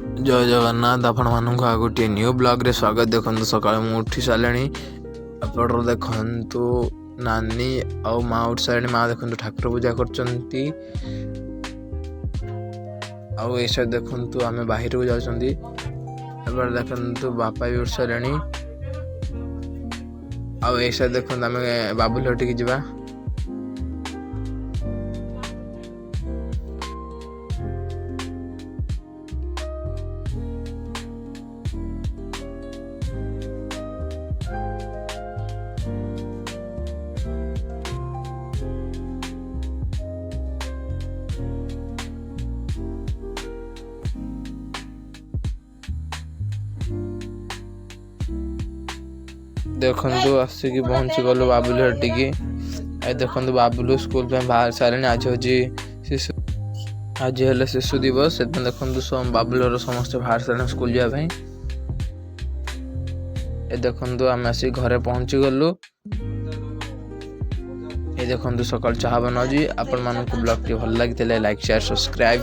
जय जगन्नाथ आपण मानक आ गोटे न्यू ब्लॉग रे स्वागत। देखो सकाळ मु उठी सारे एपटर देखु नानी आ माँ उठ सारे माँ देखो ठाकुर पूजा करचंती। ऐसा देखु आम बाहर को जाऊँगी। देखु बापा भी उठ सारे ऐसा देखो आम बाबुल हटिकी जावा। देखु आसिक पहुंची गलु बाबुल हटिकी। देखु बाबुल स्कूल बाहर सारे। आज हूँ शिशु आज है शिशु दिवस। देखु बाबुल समस्त बाहर सारे स्कूल जावाई। देखु आम आसिक घरे पहुंची गलु। देखु सकाल चाह बनाऊँ। आपण मानक ब्लॉग टी भल लगी लाइक शेयर सब्सक्राइब।